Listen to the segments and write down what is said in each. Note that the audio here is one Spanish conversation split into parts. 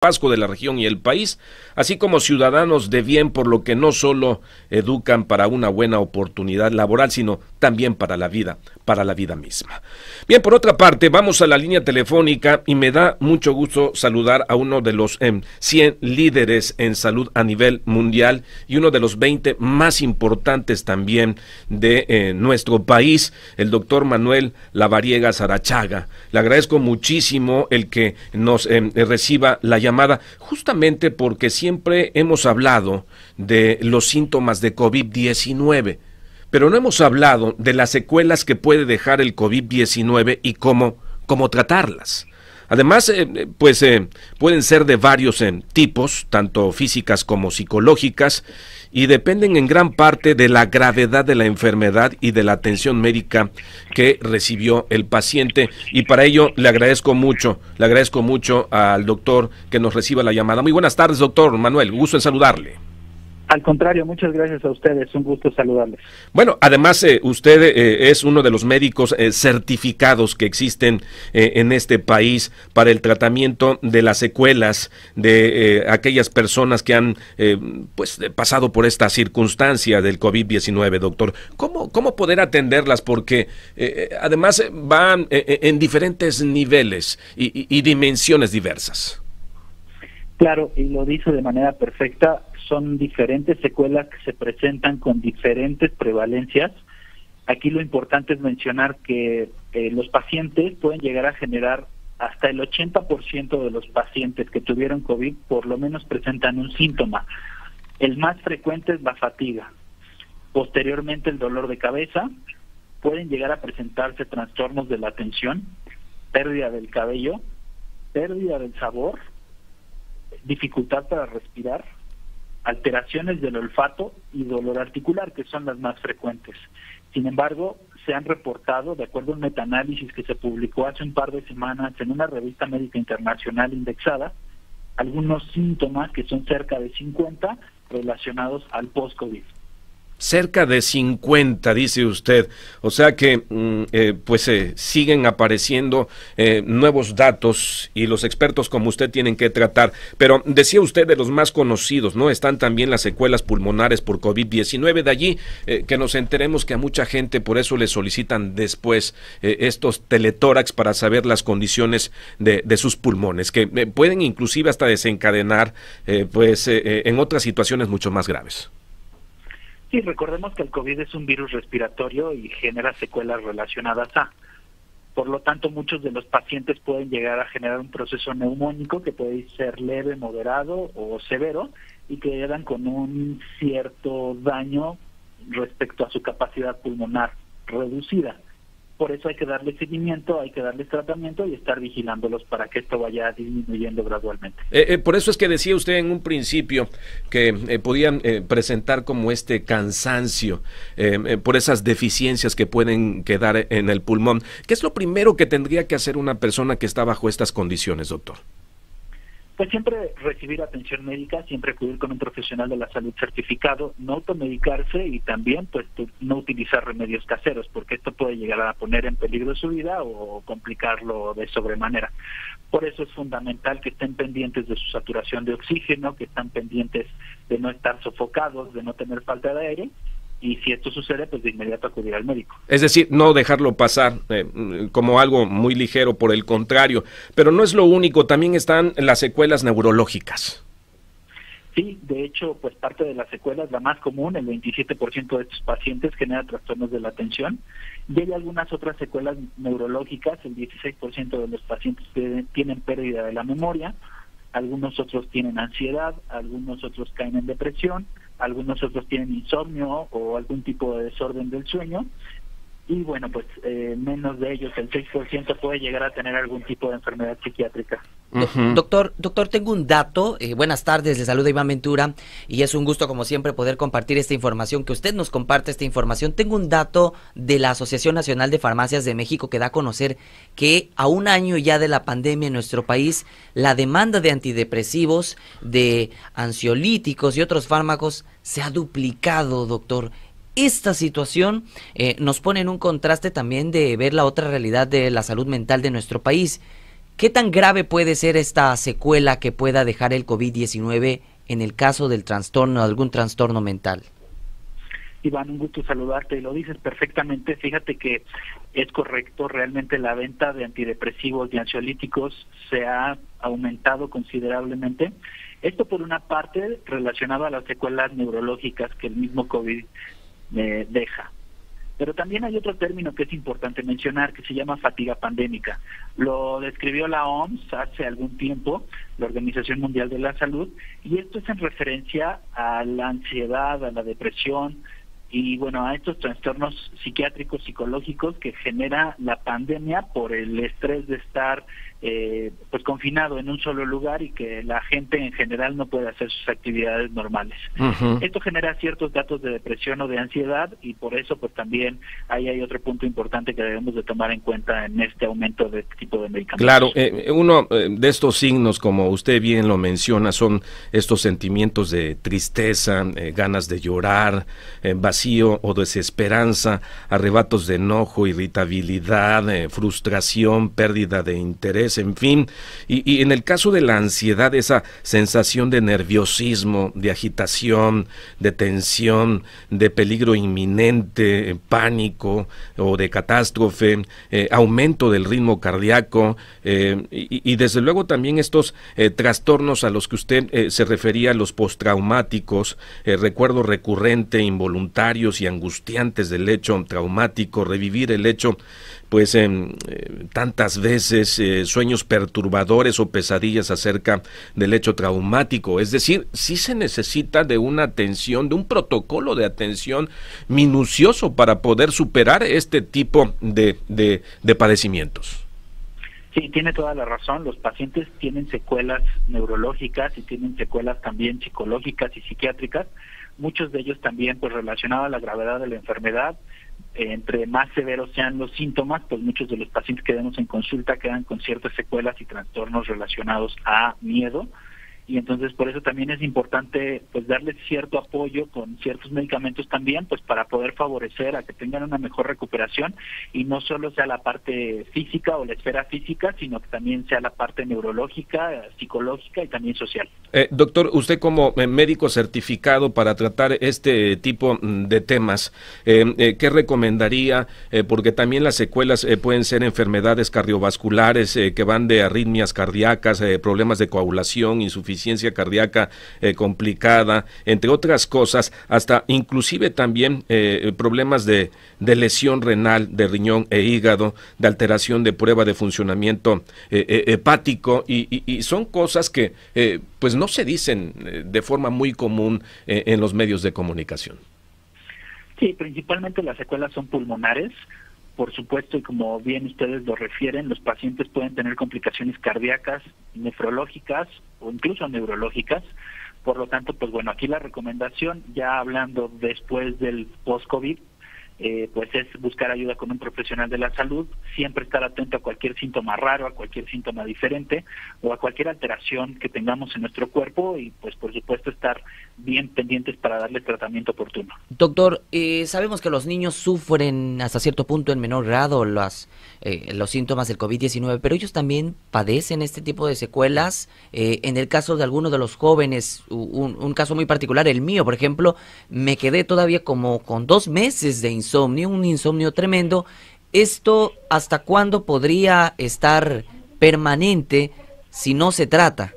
Pasco de la región y el país, así como ciudadanos de bien, por lo que no solo educan para una buena oportunidad laboral, sino también para la vida misma. Bien, por otra parte, vamos a la línea telefónica y me da mucho gusto saludar a uno de los 100 líderes en salud a nivel mundial y uno de los 20 más importantes también de nuestro país, el doctor Manuel Lavariega Sarachaga. Le agradezco muchísimo el que nos reciba la llamada, justamente porque siempre hemos hablado de los síntomas de COVID-19, pero no hemos hablado de las secuelas que puede dejar el COVID-19 y cómo tratarlas. Además, pueden ser de varios tipos, tanto físicas como psicológicas, y dependen en gran parte de la gravedad de la enfermedad y de la atención médica que recibió el paciente. Y para ello le agradezco mucho al doctor que nos reciba la llamada. Muy buenas tardes, doctor Manuel, gusto en saludarle. Al contrario, muchas gracias a ustedes, un gusto saludarles. Bueno, además usted es uno de los médicos certificados que existen en este país para el tratamiento de las secuelas de aquellas personas que han pasado por esta circunstancia del COVID-19, doctor. ¿Cómo poder atenderlas? Porque además van en diferentes niveles y dimensiones diversas. Claro, y lo dice de manera perfecta, son diferentes secuelas que se presentan con diferentes prevalencias. Aquí lo importante es mencionar que los pacientes pueden llegar a generar hasta el 80% de los pacientes que tuvieron COVID por lo menos presentan un síntoma. El más frecuente es la fatiga. Posteriormente el dolor de cabeza, pueden llegar a presentarse trastornos de la atención, pérdida del cabello, pérdida del sabor, dificultad para respirar, alteraciones del olfato y dolor articular, que son las más frecuentes. Sin embargo, se han reportado, de acuerdo a un metaanálisis que se publicó hace un par de semanas en una revista médica internacional indexada, algunos síntomas que son cerca de 50 relacionados al post-COVID. Cerca de 50, dice usted, o sea que siguen apareciendo nuevos datos y los expertos como usted tienen que tratar, pero decía usted de los más conocidos, ¿no? Están también las secuelas pulmonares por COVID-19, de allí que nos enteremos que a mucha gente por eso le solicitan después estos teletórax para saber las condiciones de sus pulmones, que pueden inclusive hasta desencadenar en otras situaciones mucho más graves. Sí, recordemos que el COVID es un virus respiratorio y genera secuelas relacionadas a. Por lo tanto, muchos de los pacientes pueden llegar a generar un proceso neumónico que puede ser leve, moderado o severo y que quedan con un cierto daño respecto a su capacidad pulmonar reducida. Por eso hay que darle seguimiento, hay que darles tratamiento y estar vigilándolos para que esto vaya disminuyendo gradualmente. Por eso es que decía usted en un principio que podían presentar como este cansancio por esas deficiencias que pueden quedar en el pulmón. ¿Qué es lo primero que tendría que hacer una persona que está bajo estas condiciones, doctor? Pues siempre recibir atención médica, siempre acudir con un profesional de la salud certificado, no automedicarse y también no utilizar remedios caseros, porque esto puede llegar a poner en peligro su vida o complicarlo de sobremanera. Por eso es fundamental que estén pendientes de su saturación de oxígeno, que estén pendientes de no estar sofocados, de no tener falta de aire. Y si esto sucede, pues de inmediato acudir al médico. Es decir, no dejarlo pasar como algo muy ligero, por el contrario. Pero no es lo único, también están las secuelas neurológicas. Sí, de hecho, pues parte de las secuelas, la más común, el 27% de estos pacientes genera trastornos de la atención. Y hay algunas otras secuelas neurológicas, el 16% de los pacientes tienen pérdida de la memoria, algunos otros tienen ansiedad, algunos otros caen en depresión, algunos otros tienen insomnio o algún tipo de desorden del sueño, y bueno, pues menos de ellos, el 6% puede llegar a tener algún tipo de enfermedad psiquiátrica. Doctor, tengo un dato. Buenas tardes, le saluda Iván Ventura y es un gusto como siempre poder compartir esta información, que usted nos comparte esta información. Tengo un dato de la Asociación Nacional de Farmacias de México que da a conocer que a un año ya de la pandemia en nuestro país, la demanda de antidepresivos, de ansiolíticos y otros fármacos se ha duplicado, doctor. Esta situación nos pone en un contraste también de ver la otra realidad de la salud mental de nuestro país. ¿Qué tan grave puede ser esta secuela que pueda dejar el COVID-19 en el caso del trastorno, algún trastorno mental? Iván, un gusto saludarte, y lo dices perfectamente. Fíjate que es correcto, realmente la venta de antidepresivos y ansiolíticos se ha aumentado considerablemente. Esto por una parte relacionado a las secuelas neurológicas que el mismo COVID deja. Pero también hay otro término que es importante mencionar, que se llama fatiga pandémica. Lo describió la OMS hace algún tiempo, la Organización Mundial de la Salud, y esto es en referencia a la ansiedad, a la depresión, y bueno, a estos trastornos psiquiátricos, psicológicos que genera la pandemia por el estrés de estar pues confinado en un solo lugar y que la gente en general no puede hacer sus actividades normales. Esto genera ciertos datos de depresión o de ansiedad, y por eso pues también ahí hay otro punto importante que debemos de tomar en cuenta en este aumento de este tipo de medicamentos. Claro, uno de estos signos, como usted bien lo menciona, son estos sentimientos de tristeza, ganas de llorar, vacío o desesperanza, arrebatos de enojo, irritabilidad, frustración, pérdida de interés, en fin, y en el caso de la ansiedad, esa sensación de nerviosismo, de agitación, de tensión, de peligro inminente, pánico o de catástrofe, aumento del ritmo cardíaco, y desde luego también estos trastornos a los que usted se refería, los postraumáticos, recuerdo recurrente, involuntarios y angustiantes del hecho traumático, revivir el hecho pues tantas veces, sueños perturbadores o pesadillas acerca del hecho traumático. Es decir, sí se necesita de una atención, de un protocolo de atención minucioso para poder superar este tipo de padecimientos. Sí, tiene toda la razón. Los pacientes tienen secuelas neurológicas y tienen secuelas también psicológicas y psiquiátricas. Muchos de ellos también pues relacionados a la gravedad de la enfermedad. Entre más severos sean los síntomas, pues muchos de los pacientes que vemos en consulta quedan con ciertas secuelas y trastornos relacionados a miedo, y entonces por eso también es importante pues darles cierto apoyo con ciertos medicamentos también, pues para poder favorecer a que tengan una mejor recuperación, y no solo sea la parte física o la esfera física, sino que también sea la parte neurológica, psicológica y también social. Doctor, usted como médico certificado para tratar este tipo de temas, ¿qué recomendaría? Porque también las secuelas pueden ser enfermedades cardiovasculares que van de arritmias cardíacas, problemas de coagulación, insuficiencia cardíaca complicada, entre otras cosas, hasta inclusive también problemas de lesión renal, de riñón e hígado, de alteración de prueba de funcionamiento hepático, y son cosas que pues no se dicen de forma muy común en los medios de comunicación. Sí, principalmente las secuelas son pulmonares. Por supuesto, y como bien ustedes lo refieren, los pacientes pueden tener complicaciones cardíacas, nefrológicas o incluso neurológicas. Por lo tanto, pues bueno, aquí la recomendación, ya hablando después del post-COVID, pues es buscar ayuda con un profesional de la salud, siempre estar atento a cualquier síntoma raro, a cualquier síntoma diferente o a cualquier alteración que tengamos en nuestro cuerpo, y pues por supuesto estar bien pendientes para darle tratamiento oportuno. Doctor, sabemos que los niños sufren hasta cierto punto en menor grado los síntomas del COVID-19, pero ellos también padecen este tipo de secuelas. En el caso de algunos de los jóvenes, un caso muy particular, el mío, por ejemplo, me quedé todavía como con 2 meses de insomnio, un insomnio tremendo. ¿Esto hasta cuándo podría estar permanente si no se trata?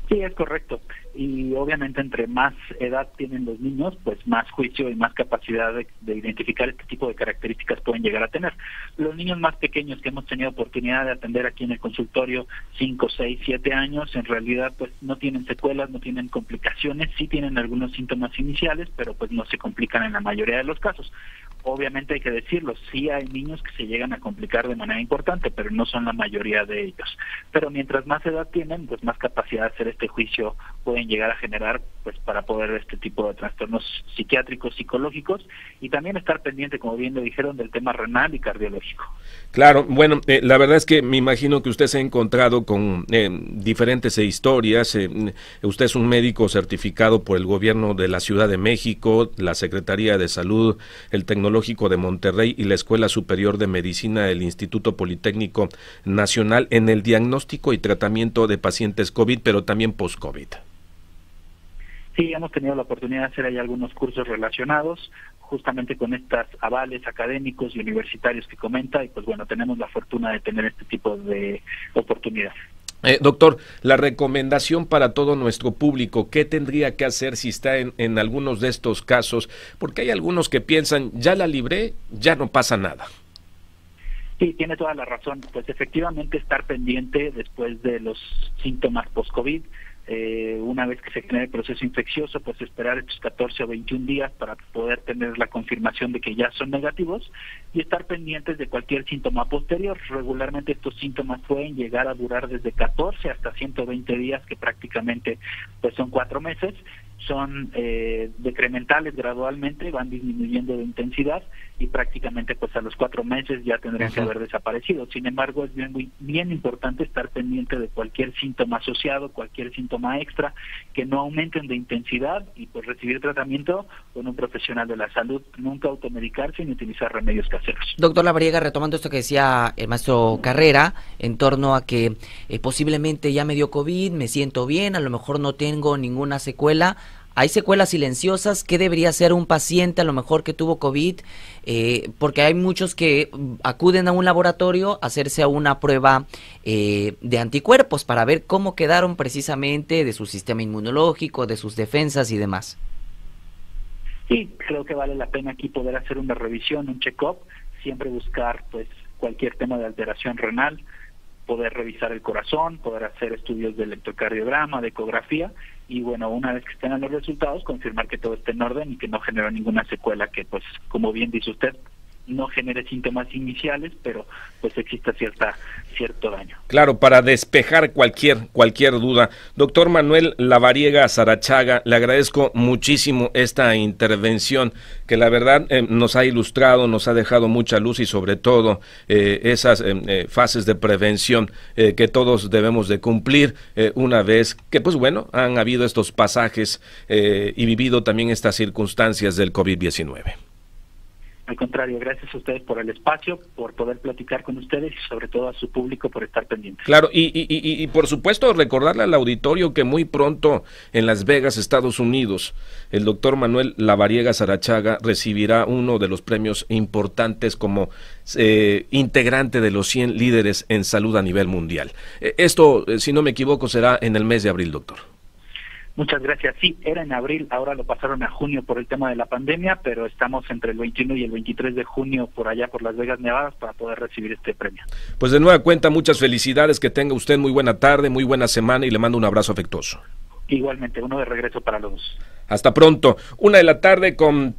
Sí, es correcto. Y obviamente entre más edad tienen los niños, pues más juicio y más capacidad de identificar este tipo de características pueden llegar a tener. Los niños más pequeños que hemos tenido oportunidad de atender aquí en el consultorio, 5, 6, 7 años, en realidad pues no tienen secuelas, no tienen complicaciones, sí tienen algunos síntomas iniciales, pero pues no se complican en la mayoría de los casos. Obviamente hay que decirlo, sí hay niños que se llegan a complicar de manera importante, pero no son la mayoría de ellos. Pero mientras más edad tienen, pues más capacidad de hacer este juicio pueden llegar a generar, pues para poder este tipo de trastornos psiquiátricos, psicológicos, y también estar pendiente, como bien lo dijeron, del tema renal y cardiológico. Claro, bueno, la verdad es que me imagino que usted se ha encontrado con diferentes historias. Usted es un médico certificado por el gobierno de la Ciudad de México, la Secretaría de Salud, el Tecnológico Tecnológico de Monterrey y la Escuela Superior de Medicina del Instituto Politécnico Nacional en el diagnóstico y tratamiento de pacientes COVID, pero también post-COVID. Sí, hemos tenido la oportunidad de hacer ahí algunos cursos relacionados justamente con estos avales académicos y universitarios que comenta, y pues bueno, tenemos la fortuna de tener este tipo de oportunidad. Doctor, la recomendación para todo nuestro público, ¿qué tendría que hacer si está en algunos de estos casos? Porque hay algunos que piensan, ya la libré, ya no pasa nada. Sí, tiene toda la razón. Pues efectivamente estar pendiente después de los síntomas post-COVID. Una vez que se genere el proceso infeccioso, pues esperar estos 14 o 21 días para poder tener la confirmación de que ya son negativos y estar pendientes de cualquier síntoma posterior. Regularmente estos síntomas pueden llegar a durar desde 14 hasta 120 días, que prácticamente pues son 4 meses. Son decrementales gradualmente, van disminuyendo de intensidad y prácticamente pues a los 4 meses ya tendrían que haber desaparecido. Sin embargo, es bien importante estar pendiente de cualquier síntoma asociado, cualquier síntoma extra, que no aumenten de intensidad y pues recibir tratamiento con un profesional de la salud, nunca automedicarse ni utilizar remedios caseros. Doctor Lavariega, retomando esto que decía el maestro Carrera, en torno a que posiblemente ya me dio COVID, me siento bien, a lo mejor no tengo ninguna secuela. ¿Hay secuelas silenciosas? ¿Qué debería hacer un paciente a lo mejor que tuvo COVID? Porque hay muchos que acuden a un laboratorio a hacerse a una prueba de anticuerpos para ver cómo quedaron precisamente de su sistema inmunológico, de sus defensas y demás. Sí, creo que vale la pena aquí poder hacer una revisión, un check-up, siempre buscar pues cualquier tema de alteración renal, poder revisar el corazón, poder hacer estudios de electrocardiograma, de ecografía, y bueno, una vez que estén los resultados, confirmar que todo esté en orden y que no genere ninguna secuela que, pues, como bien dice usted, no genere síntomas iniciales, pero pues exista cierto daño. Claro, para despejar cualquier duda. Doctor Manuel Lavariega Sarachaga, le agradezco muchísimo esta intervención, que la verdad nos ha ilustrado, nos ha dejado mucha luz y sobre todo esas fases de prevención que todos debemos de cumplir una vez que, pues bueno, han habido estos pasajes y vivido también estas circunstancias del COVID-19. Al contrario, gracias a ustedes por el espacio, por poder platicar con ustedes y sobre todo a su público por estar pendientes. Claro, y por supuesto recordarle al auditorio que muy pronto en Las Vegas, Estados Unidos, el doctor Manuel Lavariega Sarachaga recibirá uno de los premios importantes como integrante de los 100 líderes en salud a nivel mundial. Esto, si no me equivoco, será en el mes de abril, doctor. Muchas gracias. Sí, era en abril, ahora lo pasaron a junio por el tema de la pandemia, pero estamos entre el 21 y el 23 de junio por allá por Las Vegas, Nevada, para poder recibir este premio. Pues de nueva cuenta, muchas felicidades, que tenga usted muy buena tarde, muy buena semana y le mando un abrazo afectuoso. Igualmente, uno de regreso para los dos. Hasta pronto. 1:00 p.m.